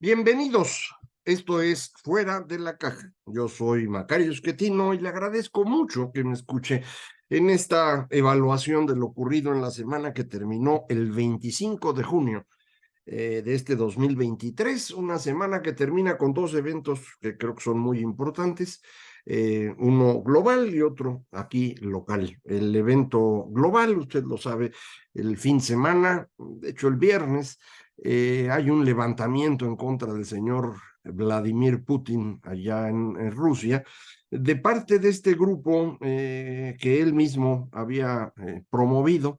Bienvenidos. Esto es Fuera de la Caja. Yo soy Macario Esquetino y le agradezco mucho que me escuche en esta evaluación de lo ocurrido en la semana que terminó el 25 de junio de este 2023, una semana que termina con dos eventos que creo que son muy importantes, uno global y otro aquí local. El evento global, usted lo sabe, el fin de semana, de hecho el viernes, hay un levantamiento en contra del señor Vladimir Putin allá en Rusia, de parte de este grupo que él mismo había promovido,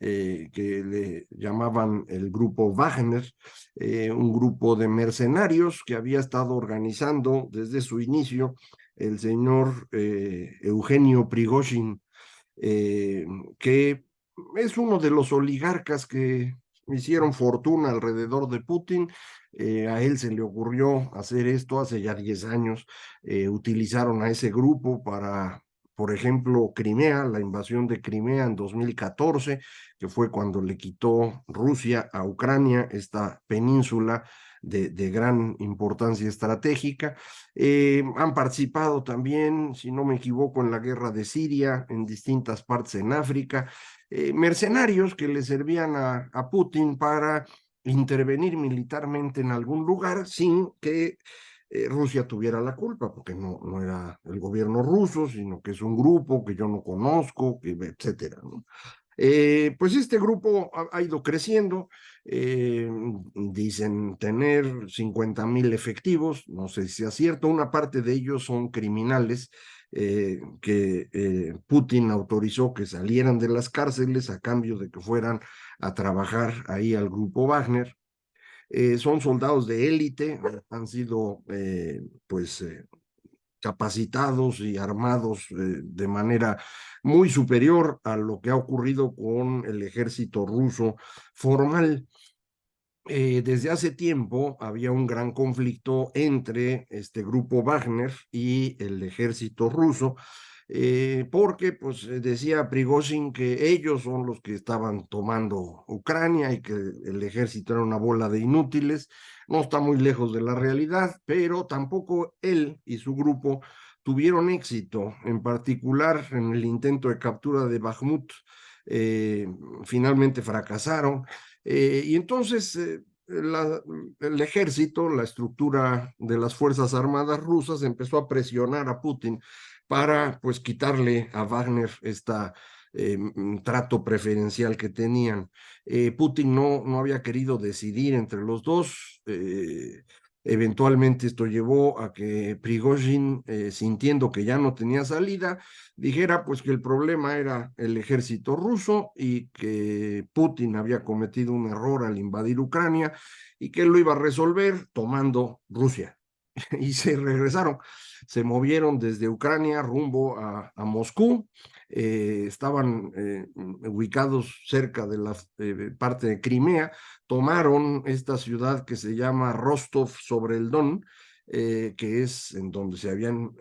que le llamaban el grupo Wagner, un grupo de mercenarios que había estado organizando desde su inicio el señor Eugenio Prigozhin, eh, que es uno de los oligarcas que hicieron fortuna alrededor de Putin. A él se le ocurrió hacer esto hace ya 10 años. Utilizaron a ese grupo para, por ejemplo, Crimea, la invasión de Crimea en 2014, que fue cuando le quitó Rusia a Ucrania esta península de gran importancia estratégica. Han participado también, si no me equivoco, en la guerra de Siria, en distintas partes en África, mercenarios que le servían a Putin para intervenir militarmente en algún lugar sin que Rusia tuviera la culpa, porque no era el gobierno ruso, sino que es un grupo que yo no conozco, que, etcétera, ¿no? Pues este grupo ha ido creciendo, eh, dicen tener 50,000 efectivos, no sé si es cierto, una parte de ellos son criminales que Putin autorizó que salieran de las cárceles a cambio de que fueran a trabajar ahí al grupo Wagner. Son soldados de élite, han sido pues capacitados y armados de manera muy superior a lo que ha ocurrido con el ejército ruso formal. Desde hace tiempo había un gran conflicto entre este grupo Wagner y el ejército ruso, porque pues decía Prigozhin que ellos son los que estaban tomando Ucrania y que el ejército era una bola de inútiles. No está muy lejos de la realidad, pero tampoco él y su grupo tuvieron éxito, en particular en el intento de captura de Bakhmut. eh, Finalmente fracasaron. Y entonces la, el ejército, la estructura de las Fuerzas Armadas rusas empezó a presionar a Putin para pues quitarle a Wagner esta trato preferencial que tenían. Putin no había querido decidir entre los dos. Eventualmente esto llevó a que Prigozhin, sintiendo que ya no tenía salida, dijera pues que el problema era el ejército ruso y que Putin había cometido un error al invadir Ucrania y que él lo iba a resolver tomando Rusia. Y se regresaron, se movieron desde Ucrania rumbo a Moscú, estaban ubicados cerca de la parte de Crimea, tomaron esta ciudad que se llama Rostov sobre el Don, que es en donde se habían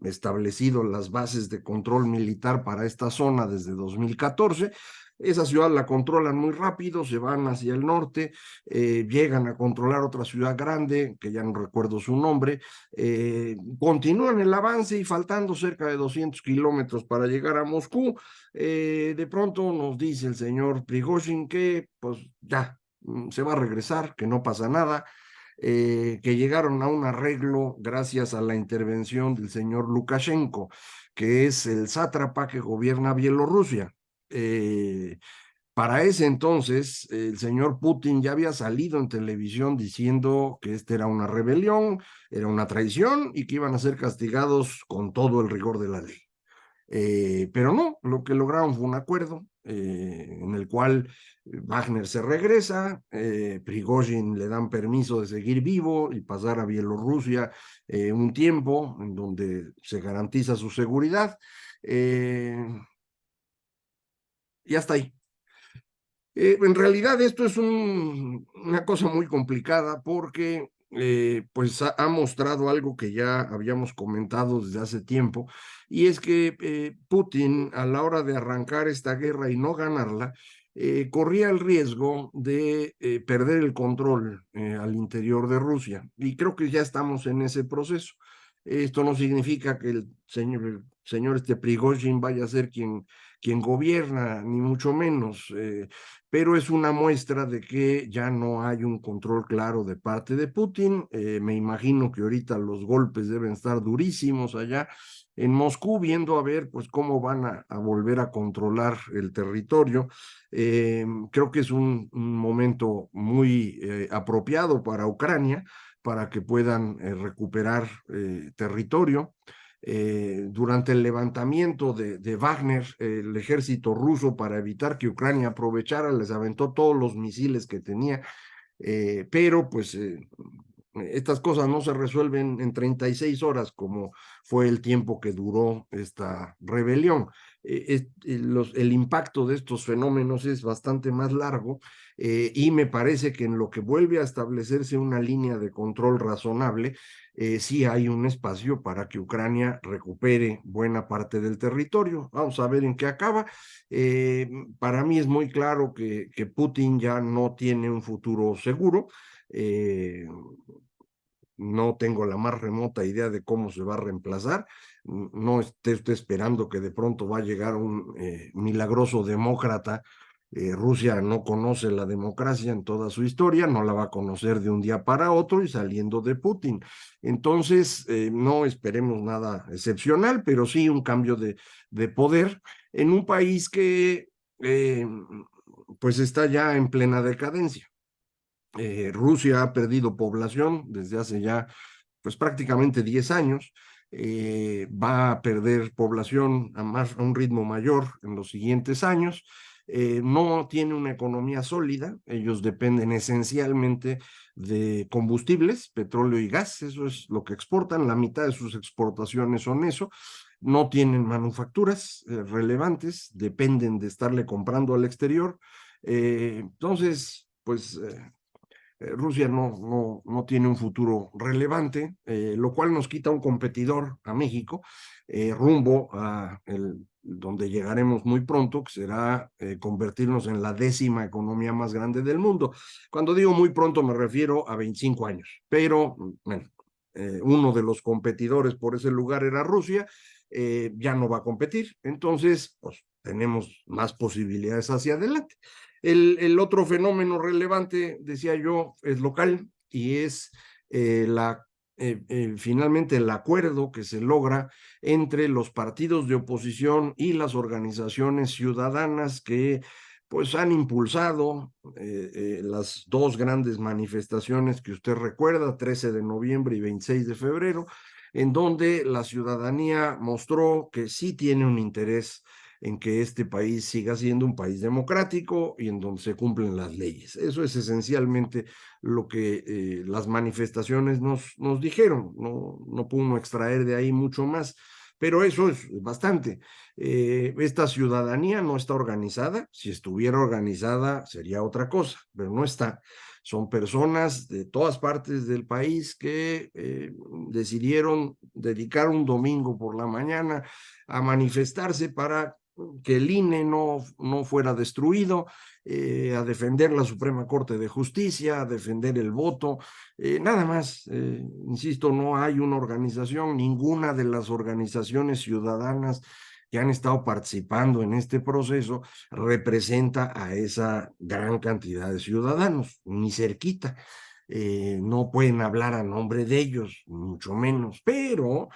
establecido las bases de control militar para esta zona desde 2014. Esa ciudad la controlan muy rápido, se van hacia el norte, llegan a controlar otra ciudad grande, que ya no recuerdo su nombre, continúan el avance y faltando cerca de 200 kilómetros para llegar a Moscú, de pronto nos dice el señor Prigozhin que pues ya se va a regresar, que no pasa nada, que llegaron a un arreglo gracias a la intervención del señor Lukashenko, que es el sátrapa que gobierna Bielorrusia. Eh, para ese entonces, el señor Putin ya había salido en televisión diciendo que esta era una rebelión, era una traición y que iban a ser castigados con todo el rigor de la ley. Pero no, lo que lograron fue un acuerdo en el cual Wagner se regresa, Prigozhin le dan permiso de seguir vivo y pasar a Bielorrusia un tiempo en donde se garantiza su seguridad, y hasta ahí. En realidad esto es una cosa muy complicada porque pues ha mostrado algo que ya habíamos comentado desde hace tiempo, y es que Putin, a la hora de arrancar esta guerra y no ganarla, corría el riesgo de perder el control al interior de Rusia. Y creo que ya estamos en ese proceso. Esto no significa que el señor Prigozhin vaya a ser quien gobierna, ni mucho menos, pero es una muestra de que ya no hay un control claro de parte de Putin. Me imagino que ahorita los golpes deben estar durísimos allá en Moscú, viendo a ver pues cómo van a volver a controlar el territorio. Creo que es un momento muy apropiado para Ucrania, para que puedan recuperar territorio. Durante el levantamiento de Wagner, el ejército ruso, para evitar que Ucrania aprovechara, les aventó todos los misiles que tenía, pero pues estas cosas no se resuelven en 36 horas, como fue el tiempo que duró esta rebelión. El impacto de estos fenómenos es bastante más largo, y me parece que en lo que vuelve a establecerse una línea de control razonable, sí hay un espacio para que Ucrania recupere buena parte del territorio. Vamos a ver en qué acaba. Eh, para mí es muy claro que Putin ya no tiene un futuro seguro. Eh, no tengo la más remota idea de cómo se va a reemplazar. No esté usted esperando que de pronto va a llegar un milagroso demócrata. Rusia no conoce la democracia en toda su historia, no la va a conocer de un día para otro y saliendo de Putin. Entonces, no esperemos nada excepcional, pero sí un cambio de poder en un país que pues está ya en plena decadencia. Rusia ha perdido población desde hace ya pues prácticamente 10 años. Va a perder población a un ritmo mayor en los siguientes años. No tiene una economía sólida, ellos dependen esencialmente de combustibles, petróleo y gas, eso es lo que exportan, la mitad de sus exportaciones son eso. No tienen manufacturas relevantes, dependen de estarle comprando al exterior. Entonces, pues Rusia no tiene un futuro relevante, lo cual nos quita un competidor a México, rumbo a donde llegaremos muy pronto, que será convertirnos en la 10ª economía más grande del mundo. Cuando digo muy pronto me refiero a 25 años, pero bueno, uno de los competidores por ese lugar era Rusia. Ya no va a competir, entonces pues tenemos más posibilidades hacia adelante. El otro fenómeno relevante, decía yo, es local y es finalmente el acuerdo que se logra entre los partidos de oposición y las organizaciones ciudadanas que pues han impulsado las dos grandes manifestaciones que usted recuerda, 13 de noviembre y 26 de febrero, en donde la ciudadanía mostró que sí tiene un interés en que este país siga siendo un país democrático y en donde se cumplen las leyes. Eso es esencialmente lo que las manifestaciones nos dijeron. No pudo uno extraer de ahí mucho más, pero eso es bastante. Esta ciudadanía no está organizada. Si estuviera organizada sería otra cosa, pero no está. Son personas de todas partes del país que decidieron dedicar un domingo por la mañana a manifestarse para que el INE no fuera destruido, a defender la Suprema Corte de Justicia, a defender el voto, nada más. Insisto, no hay una organización, ninguna de las organizaciones ciudadanas que han estado participando en este proceso representa a esa gran cantidad de ciudadanos, ni cerquita. No pueden hablar a nombre de ellos, mucho menos, pero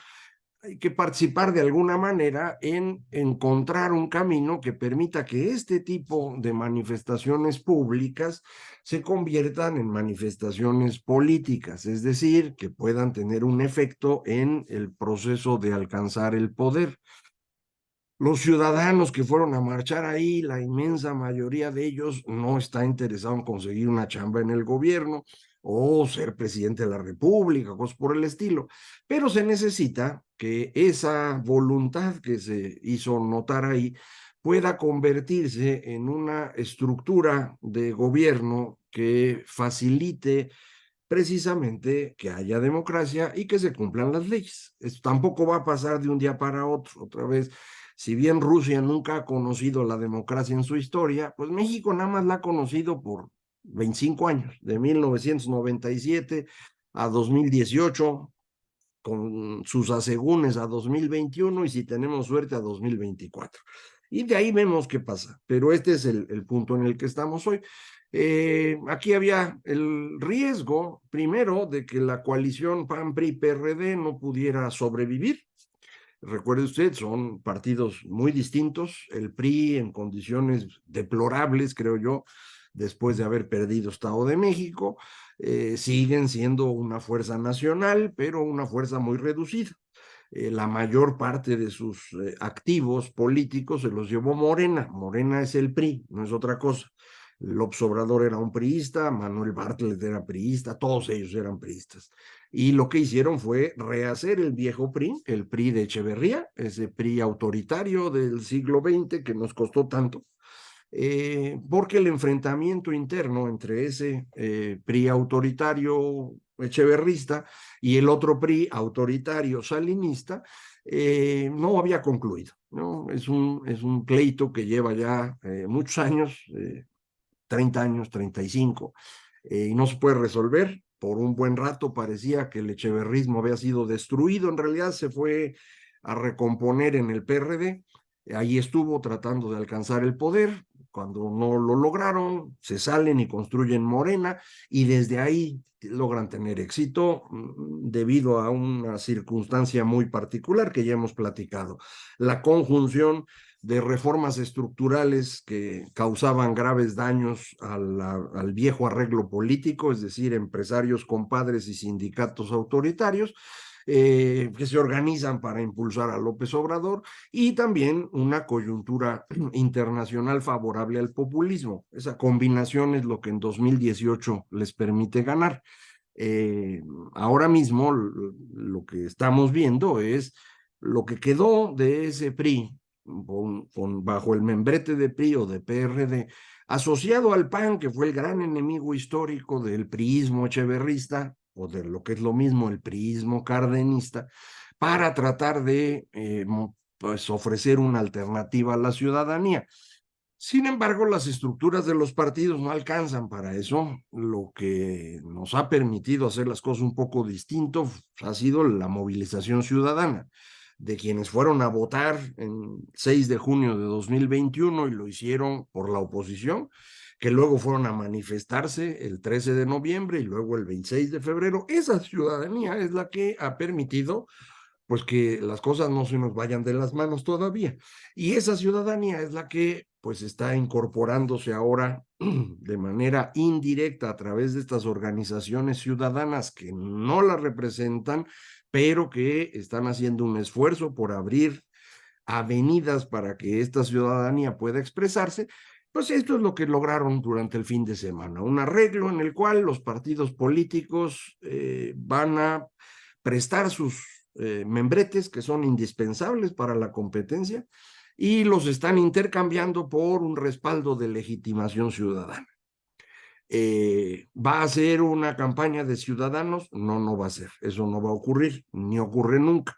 hay que participar de alguna manera en encontrar un camino que permita que este tipo de manifestaciones públicas se conviertan en manifestaciones políticas, es decir, que puedan tener un efecto en el proceso de alcanzar el poder. Los ciudadanos que fueron a marchar ahí, la inmensa mayoría de ellos no está interesado en conseguir una chamba en el gobierno o ser presidente de la República, cosas por el estilo. Pero se necesita que esa voluntad que se hizo notar ahí pueda convertirse en una estructura de gobierno que facilite precisamente que haya democracia y que se cumplan las leyes. Esto tampoco va a pasar de un día para otro. Otra vez Si bien Rusia nunca ha conocido la democracia en su historia, pues México nada más la ha conocido por 25 años, de 1997 a 2018, con sus asegúnes a 2021 y si tenemos suerte a 2024. Y de ahí vemos qué pasa, pero este es el punto en el que estamos hoy. Aquí había el riesgo, primero, de que la coalición PAN-PRI-PRD no pudiera sobrevivir. Recuerde usted, son partidos muy distintos. El PRI en condiciones deplorables, creo yo, después de haber perdido Estado de México, siguen siendo una fuerza nacional, pero una fuerza muy reducida. La mayor parte de sus activos políticos se los llevó Morena. Morena es el PRI, no es otra cosa. López Obrador era un priista, Manuel Bartlett era priista, todos ellos eran priistas. Y lo que hicieron fue rehacer el viejo PRI, el PRI de Echeverría, ese PRI autoritario del siglo XX que nos costó tanto, porque el enfrentamiento interno entre ese PRI autoritario echeverrista y el otro PRI autoritario salinista no había concluido, ¿no? Es un pleito que lleva ya muchos años, 30 años, 35, y no se puede resolver. Por un buen rato parecía que el echeverrismo había sido destruido, en realidad se fue a recomponer en el PRD, ahí estuvo tratando de alcanzar el poder, cuando no lo lograron, se salen y construyen Morena, y desde ahí logran tener éxito debido a una circunstancia muy particular que ya hemos platicado, la conjunción de reformas estructurales que causaban graves daños al viejo arreglo político, es decir, empresarios compadres y sindicatos autoritarios, que se organizan para impulsar a López Obrador, y también una coyuntura internacional favorable al populismo. Esa combinación es lo que en 2018 les permite ganar. Eh, Ahora mismo lo que estamos viendo es lo que quedó de ese PRI bajo el membrete de PRI o de PRD, asociado al PAN, que fue el gran enemigo histórico del priismo echeverrista, o de lo que es lo mismo el priismo cardenista, para tratar de pues, ofrecer una alternativa a la ciudadanía. Sin embargo, las estructuras de los partidos no alcanzan para eso. Lo que nos ha permitido hacer las cosas un poco distinto ha sido la movilización ciudadana de quienes fueron a votar en 6 de junio de 2021 y lo hicieron por la oposición, que luego fueron a manifestarse el 13 de noviembre y luego el 26 de febrero. Esa ciudadanía es la que ha permitido pues que las cosas no se nos vayan de las manos todavía. Y esa ciudadanía es la que pues está incorporándose ahora de manera indirecta a través de estas organizaciones ciudadanas que no la representan, pero que están haciendo un esfuerzo por abrir avenidas para que esta ciudadanía pueda expresarse. Pues esto es lo que lograron durante el fin de semana, un arreglo en el cual los partidos políticos van a prestar sus membretes que son indispensables para la competencia y los están intercambiando por un respaldo de legitimación ciudadana. ¿Va a ser una campaña de ciudadanos? No, no va a ser. Eso no va a ocurrir, ni ocurre nunca.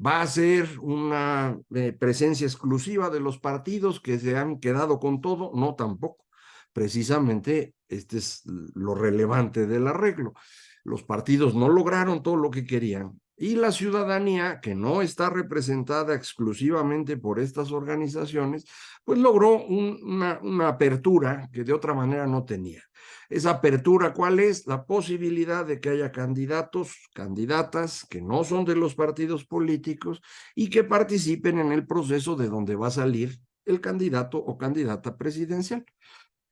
¿Va a ser una presencia exclusiva de los partidos que se han quedado con todo? No, tampoco. Precisamente este es lo relevante del arreglo. Los partidos no lograron todo lo que querían y la ciudadanía, que no está representada exclusivamente por estas organizaciones, pues logró una apertura que de otra manera no tenía. Esa apertura, ¿cuál es? La posibilidad de que haya candidatos, candidatas que no son de los partidos políticos y que participen en el proceso de donde va a salir el candidato o candidata presidencial.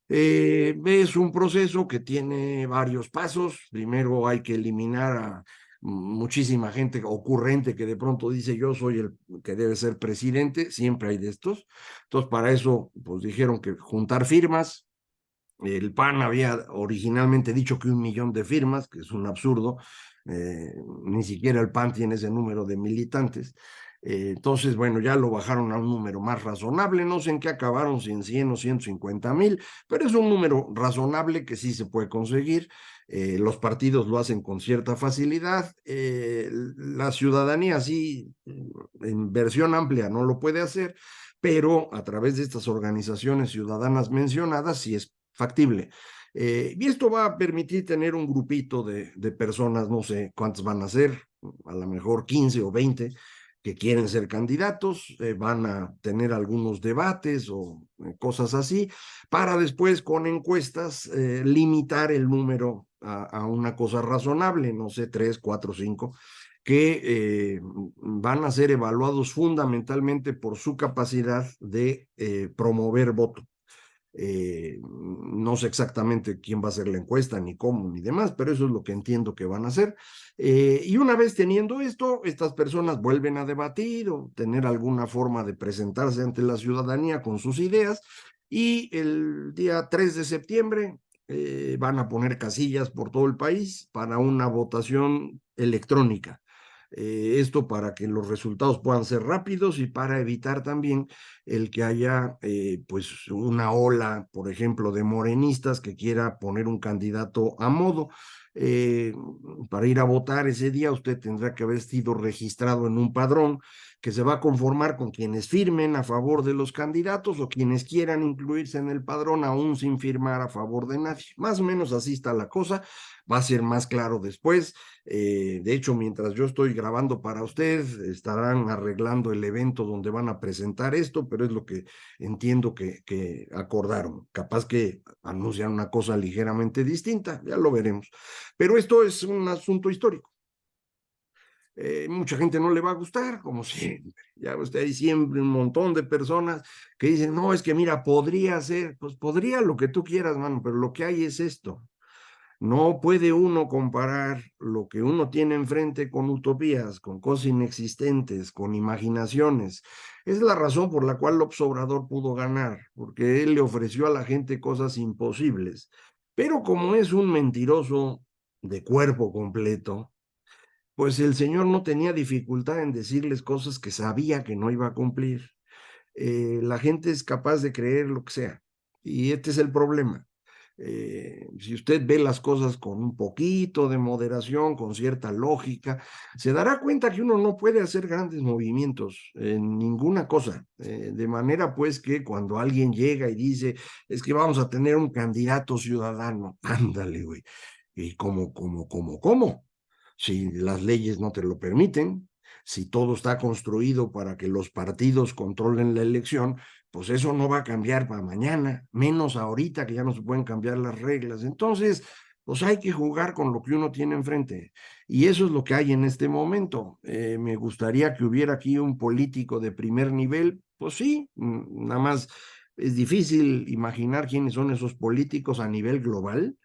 Es un proceso que tiene varios pasos. Primero hay que eliminar a muchísima gente ocurrente que de pronto dice yo soy el que debe ser presidente, siempre hay de estos. Entonces, para eso, pues dijeron que juntar firmas. El PAN había originalmente dicho que 1 millón de firmas, que es un absurdo, ni siquiera el PAN tiene ese número de militantes. Entonces, bueno, ya lo bajaron a un número más razonable, no sé en qué acabaron, si en 100 o 150,000, pero es un número razonable que sí se puede conseguir. Los partidos lo hacen con cierta facilidad, la ciudadanía sí, en versión amplia no lo puede hacer, pero a través de estas organizaciones ciudadanas mencionadas sí es factible. Y esto va a permitir tener un grupito de personas, no sé cuántas van a ser, a lo mejor 15 o 20, que quieren ser candidatos, van a tener algunos debates o cosas así, para después con encuestas limitar el número a una cosa razonable, no sé, 3, 4, 5, que van a ser evaluados fundamentalmente por su capacidad de promover voto. No sé exactamente quién va a hacer la encuesta, ni cómo, ni demás, pero eso es lo que entiendo que van a hacer. Y una vez teniendo esto, estas personas vuelven a debatir o tener alguna forma de presentarse ante la ciudadanía con sus ideas y el día 3 de septiembre van a poner casillas por todo el país para una votación electrónica. Esto para que los resultados puedan ser rápidos y para evitar también el que haya pues una ola, por ejemplo, de morenistas que quiera poner un candidato a modo. Eh, para ir a votar ese día usted tendrá que haber sido registrado en un padrón que se va a conformar con quienes firmen a favor de los candidatos o quienes quieran incluirse en el padrón aún sin firmar a favor de nadie. Más o menos así está la cosa. Va a ser más claro después. De hecho, mientras yo estoy grabando para usted, estarán arreglando el evento donde van a presentar esto, pero es lo que entiendo que acordaron. Capaz que anuncian una cosa ligeramente distinta, ya lo veremos. Pero esto es un asunto histórico. Mucha gente no le va a gustar, como siempre. Ya usted hay siempre un montón de personas que dicen, no, es que mira, podría ser, pues podría lo que tú quieras, mano, pero lo que hay es esto. No puede uno comparar lo que uno tiene enfrente con utopías, con cosas inexistentes, con imaginaciones. Es la razón por la cual López Obrador pudo ganar, porque él le ofreció a la gente cosas imposibles. Pero como es un mentiroso de cuerpo completo, pues el señor no tenía dificultad en decirles cosas que sabía que no iba a cumplir. La gente es capaz de creer lo que sea. Y este es el problema. Si usted ve las cosas con un poquito de moderación, con cierta lógica, se dará cuenta que uno no puede hacer grandes movimientos en ninguna cosa. De manera pues que cuando alguien llega y dice, es que vamos a tener un candidato ciudadano, ándale, güey. ¿Y cómo? Si las leyes no te lo permiten, si todo está construido para que los partidos controlen la elección, pues eso no va a cambiar para mañana, menos ahorita que ya no se pueden cambiar las reglas. Entonces, pues hay que jugar con lo que uno tiene enfrente. Y eso es lo que hay en este momento. Me gustaría que hubiera aquí un político de primer nivel. Pues sí, nada más es difícil imaginar quiénes son esos políticos a nivel global,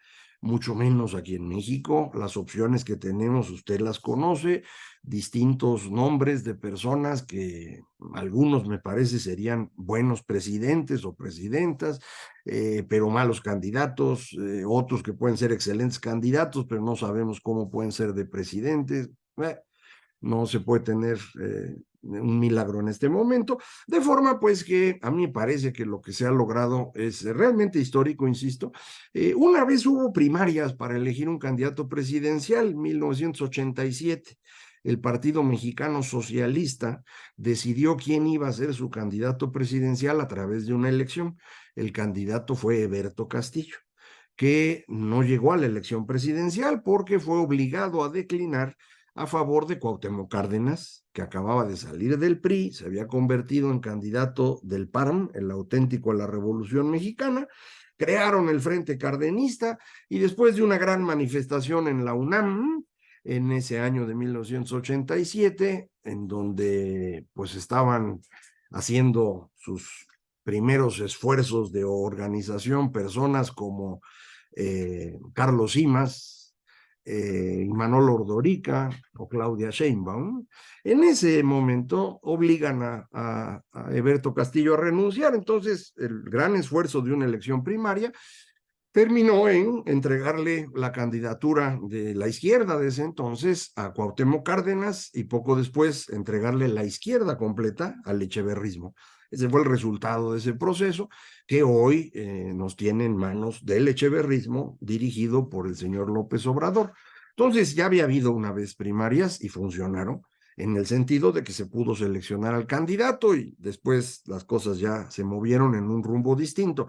mucho menos aquí en México. Las opciones que tenemos, usted las conoce, distintos nombres de personas que algunos me parece serían buenos presidentes o presidentas, pero malos candidatos, otros que pueden ser excelentes candidatos, pero no sabemos cómo pueden ser de presidentes. No se puede tener un milagro en este momento, de forma pues que a mí me parece que lo que se ha logrado es realmente histórico, insisto. Una vez hubo primarias para elegir un candidato presidencial, 1987. El Partido Mexicano Socialista decidió quién iba a ser su candidato presidencial a través de una elección. El candidato fue Eberto Castillo, que no llegó a la elección presidencial porque fue obligado a declinar a favor de Cuauhtémoc Cárdenas, que acababa de salir del PRI, se había convertido en candidato del PARM, el auténtico a la Revolución Mexicana, crearon el Frente Cardenista y después de una gran manifestación en la UNAM, en ese año de 1987, en donde pues estaban haciendo sus primeros esfuerzos de organización personas como Carlos Simas, Imanol Ordorica o Claudia Sheinbaum. En ese momento obligan a Eberto Castillo a renunciar. Entonces, el gran esfuerzo de una elección primaria terminó en entregarle la candidatura de la izquierda de ese entonces a Cuauhtémoc Cárdenas y poco después entregarle la izquierda completa al echeverrismo. Ese fue el resultado de ese proceso que hoy nos tiene en manos del echeverrismo dirigido por el señor López Obrador. Entonces ya había habido una vez primarias y funcionaron en el sentido de que se pudo seleccionar al candidato y después las cosas ya se movieron en un rumbo distinto.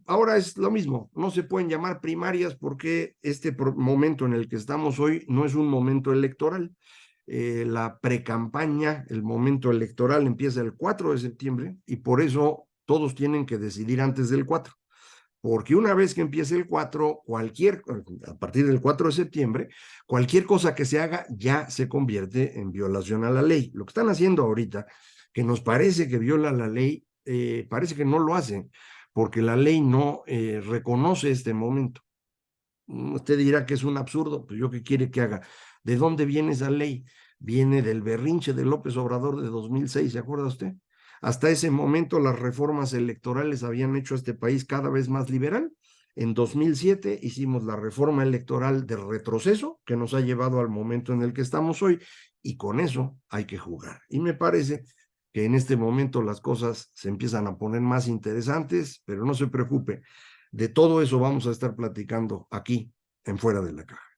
Ahora es lo mismo, no se pueden llamar primarias porque este momento en el que estamos hoy no es un momento electoral. La precampaña, el momento electoral empieza el 4 de septiembre y por eso todos tienen que decidir antes del 4 porque una vez que empiece el 4, a partir del 4 de septiembre, cualquier cosa que se haga ya se convierte en violación a la ley. Lo que están haciendo ahorita, que nos parece que viola la ley, parece que no lo hacen, porque la ley no reconoce este momento. Usted dirá que es un absurdo, pues yo qué quiere que haga. ¿De dónde viene esa ley? Viene del berrinche de López Obrador de 2006, ¿se acuerda usted? Hasta ese momento las reformas electorales habían hecho a este país cada vez más liberal. En 2007 hicimos la reforma electoral de retroceso que nos ha llevado al momento en el que estamos hoy y con eso hay que jugar. Y me parece que en este momento las cosas se empiezan a poner más interesantes, pero no se preocupe, de todo eso vamos a estar platicando aquí en Fuera de la Caja.